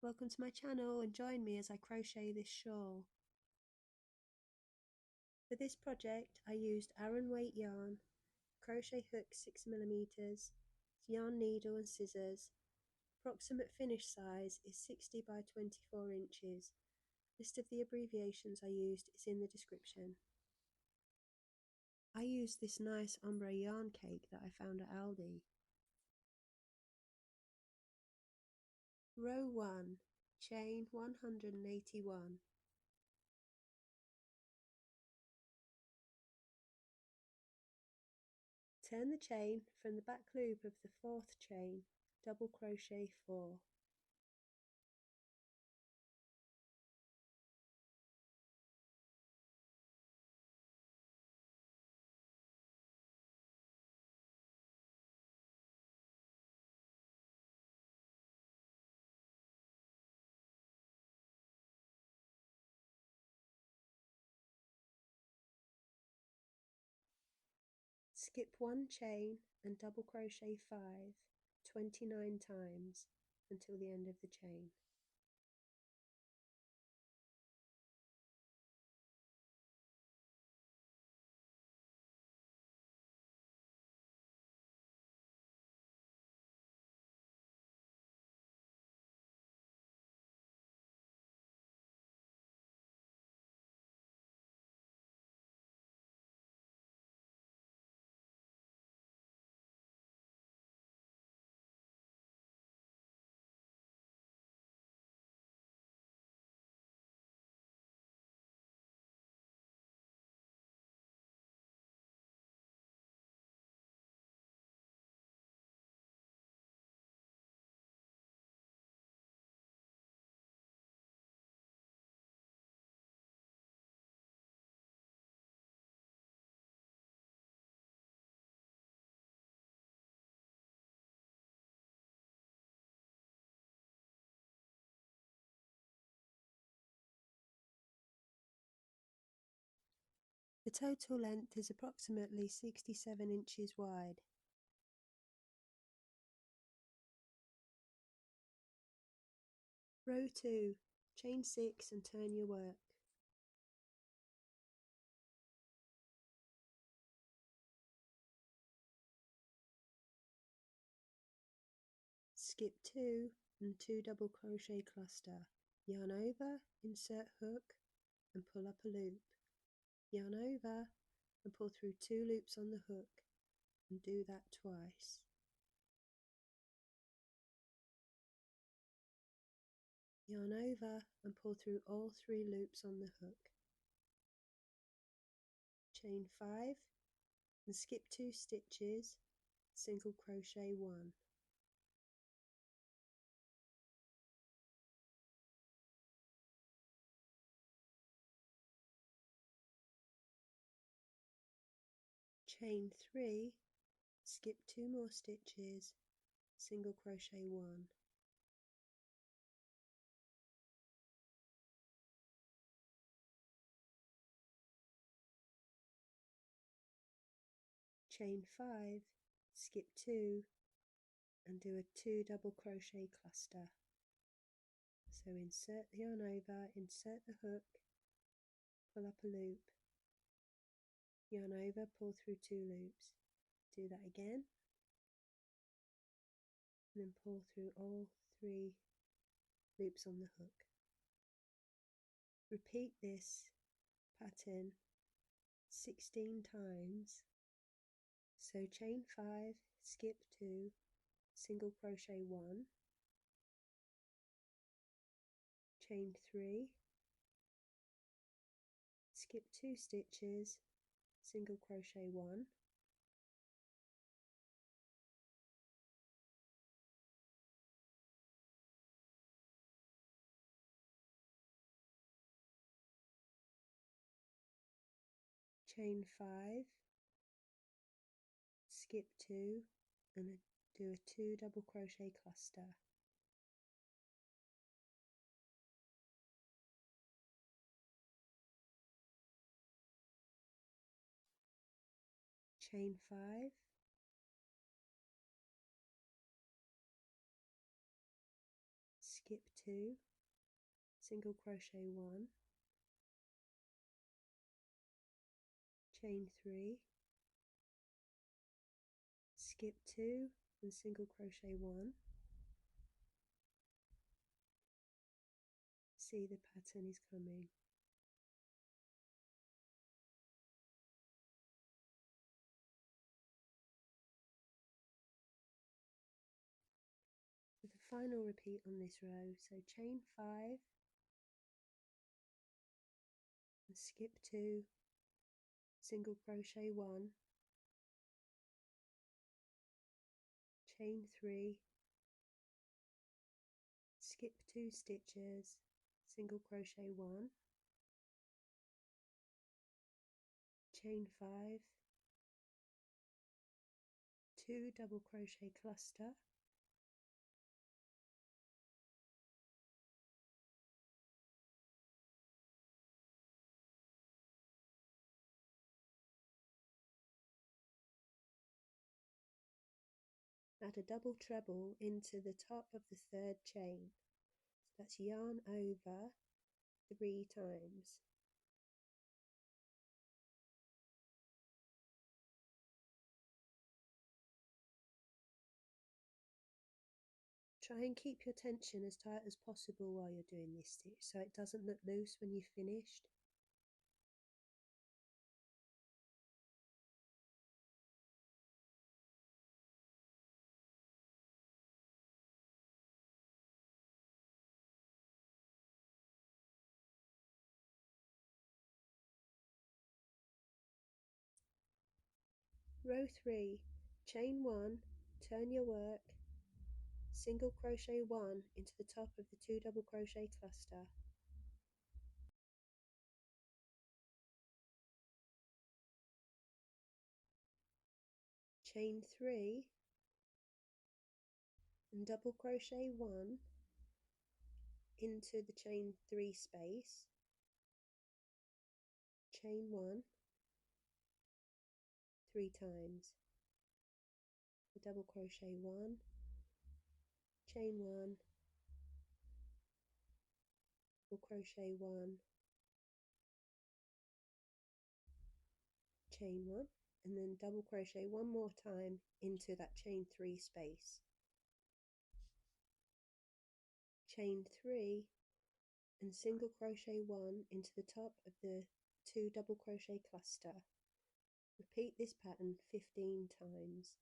Welcome to my channel and join me as I crochet this shawl. For this project I used Aran weight yarn, crochet hook 6mm, yarn needle and scissors. Approximate finish size is 60 by 24 inches. List of the abbreviations I used is in the description. I used this nice ombre yarn cake that I found at Aldi. Row 1, chain 181. Turn the chain from the back loop of the 4th chain, double crochet 4. Skip 1 chain and double crochet 5, 29 times until the end of the chain. The total length is approximately 67 inches wide. Row 2, chain 6 and turn your work. Skip 2 and 2 double crochet cluster. Yarn over, insert hook and pull up a loop. Yarn over and pull through 2 loops on the hook and do that twice. Yarn over and pull through all 3 loops on the hook. Chain 5 and skip 2 stitches, single crochet 1. Chain 3, skip 2 more stitches, single crochet 1. Chain 5, skip 2 and do a 2 double crochet cluster. So insert the yarn over, insert the hook, pull up a loop, yarn over, pull through 2 loops. Do that again, and then pull through all 3 loops on the hook. Repeat this pattern 16 times. So chain 5, skip 2, single crochet 1, chain 3, skip 2 stitches, single crochet 1, chain 5, skip 2 and do a 2 double crochet cluster. Chain 5, skip 2, single crochet 1, chain 3, skip 2 and single crochet 1. See the pattern is coming. For the final repeat on this row, so chain 5 and skip 2, single crochet 1, chain 3, skip 2 stitches, single crochet 1, chain 5, 2 double crochet cluster, add a double treble into the top of the 3rd chain. So that's yarn over 3 times. Try and keep your tension as tight as possible while you're doing this stitch so it doesn't look loose when you've finished. Row 3, chain 1, turn your work, single crochet 1 into the top of the 2 double crochet cluster, chain 3 and double crochet 1 into the chain 3 space, chain 1 3 times, double crochet 1, chain 1, double crochet 1, chain 1, and then double crochet 1 more time into that chain 3 space, chain 3 and single crochet 1 into the top of the 2 double crochet cluster. Repeat this pattern 15 times.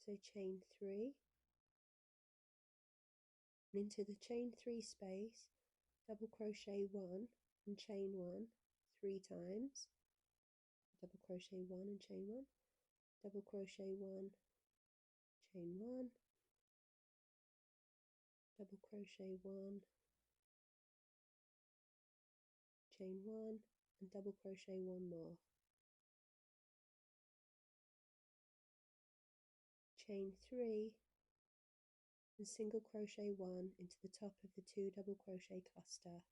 So chain 3 and into the chain 3 space, double crochet 1 and chain 1 3 times, double crochet 1 and chain 1, double crochet 1, chain 1, double crochet 1, chain 1 and double crochet 1 more, chain 3 and single crochet 1 into the top of the 2 double crochet cluster,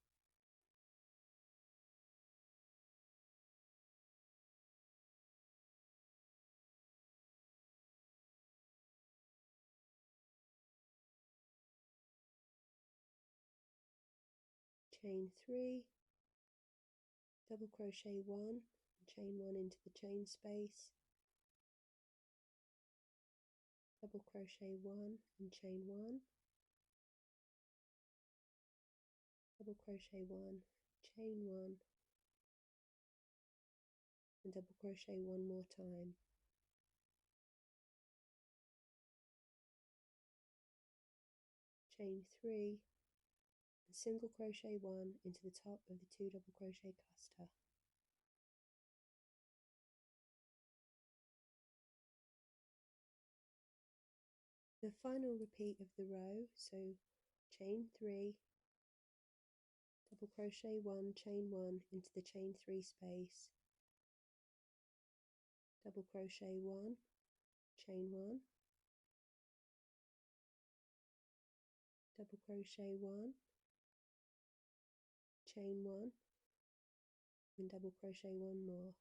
chain 3, double crochet 1 and chain 1 into the chain space, double crochet 1 and chain 1, double crochet 1, chain 1 and double crochet 1 more time, chain 3 and single crochet 1 into the top of the 2 double crochet cluster, the final repeat of the row, so chain 3, double crochet 1, chain 1 into the chain 3 space, double crochet 1, chain 1, double crochet 1, chain 1 and double crochet 1 more,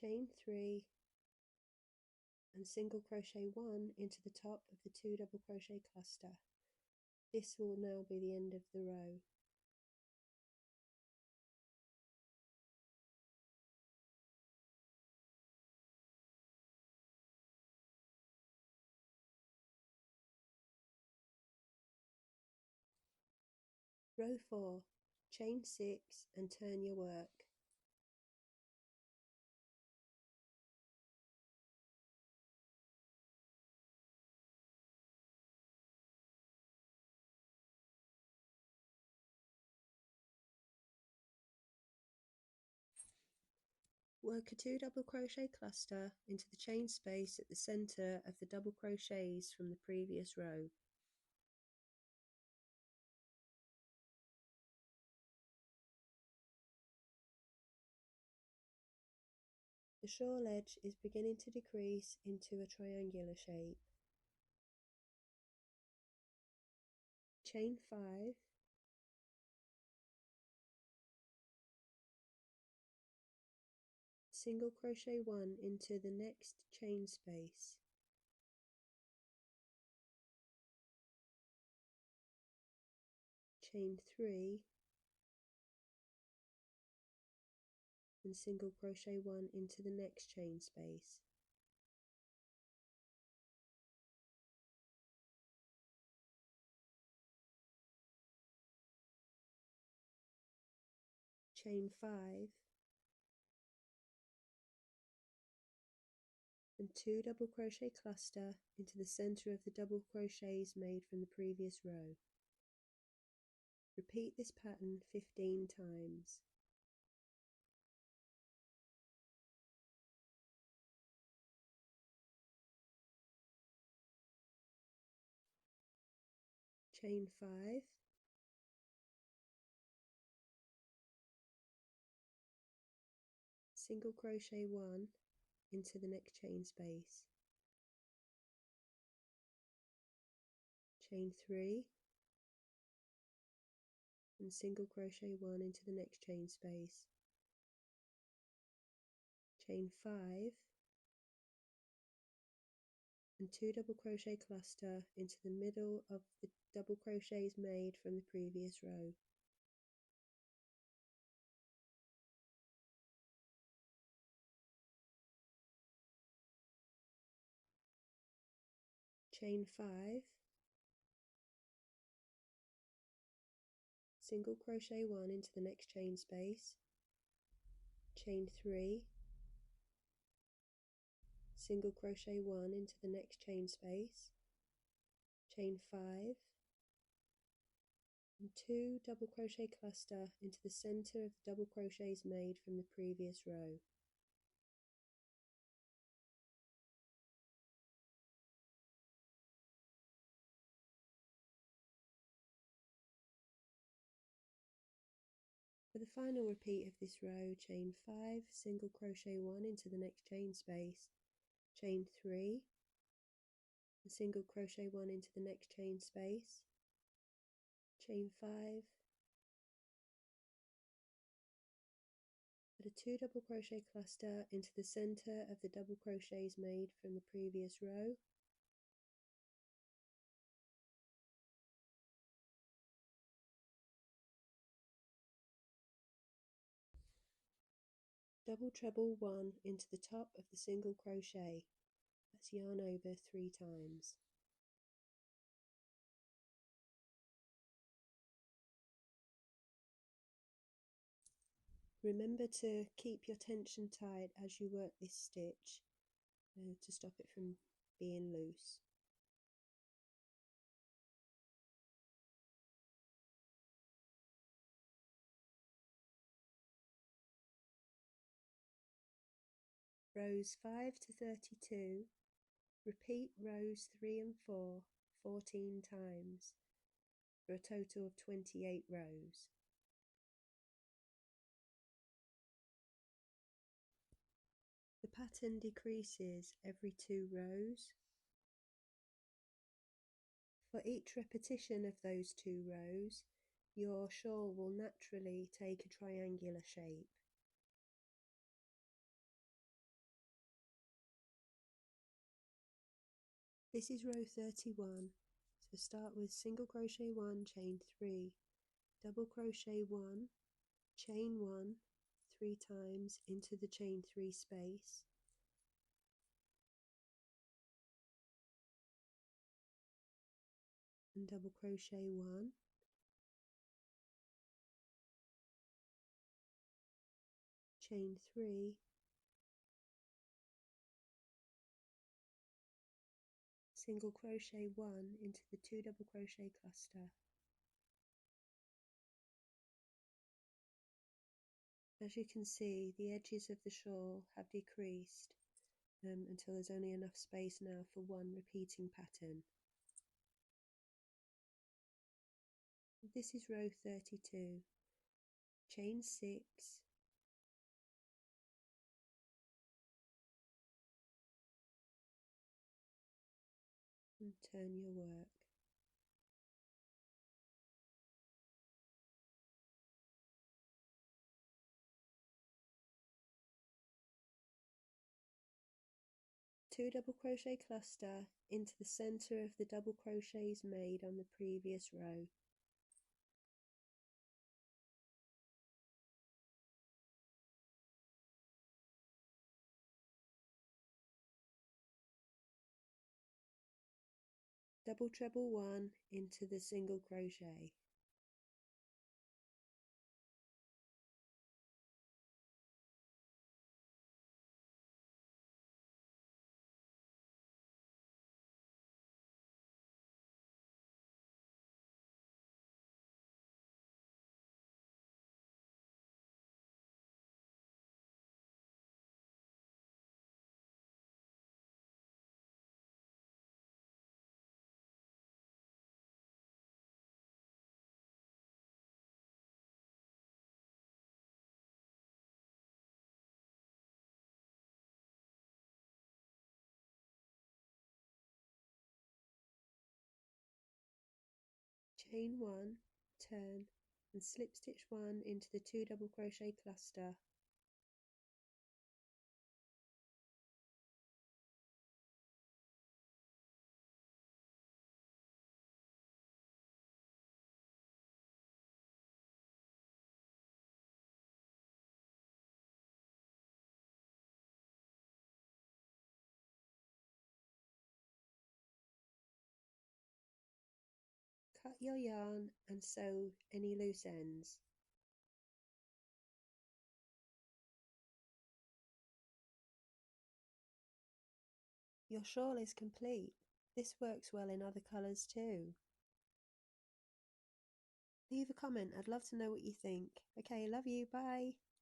chain 3 and single crochet 1 into the top of the 2 double crochet cluster. This will now be the end of the row. Row 4, chain 6 and turn your work. Work a 2 double crochet cluster into the chain space at the centre of the double crochets from the previous row. The shawl edge is beginning to decrease into a triangular shape. Chain 5, single crochet 1 into the next chain space, chain 3 and single crochet 1 into the next chain space, chain 5 and 2 double crochet cluster into the centre of the double crochets made from the previous row. Repeat this pattern 15 times. Chain 5, single crochet 1 into the next chain space, chain 3 and single crochet 1 into the next chain space, chain 5 and 2 double crochet cluster into the middle of the double crochets made from the previous row. Chain 5, single crochet 1 into the next chain space, chain 3, single crochet 1 into the next chain space, chain 5 and 2 double crochet cluster into the centre of the double crochets made from the previous row. For the final repeat of this row, chain 5, single crochet 1 into the next chain space, chain 3, and single crochet 1 into the next chain space, chain 5, put a 2 double crochet cluster into the centre of the double crochets made from the previous row, double treble 1 into the top of the single crochet. Let's yarn over 3 times. Remember to keep your tension tight as you work this stitch to stop it from being loose. Rows 5 to 32, repeat rows 3 and 4 14 times for a total of 28 rows. The pattern decreases every 2 rows. For each repetition of those 2 rows, your shawl will naturally take a triangular shape. This is row 31, so start with single crochet 1, chain 3, double crochet 1, chain 1 3 times into the chain 3 space, and double crochet 1, chain 3, single crochet 1 into the 2 double crochet cluster. As you can see, the edges of the shawl have decreased until there's only enough space now for one repeating pattern. This is row 32. Chain 6, and turn your work. Two double crochet cluster into the center of the double crochets made on the previous row. Double treble 1 into the single crochet. Chain 1, turn, and slip stitch 1 into the 2 double crochet cluster. Cut your yarn and sew any loose ends. Your shawl is complete. This works well in other colours too. Leave a comment, I'd love to know what you think. Okay, love you, bye!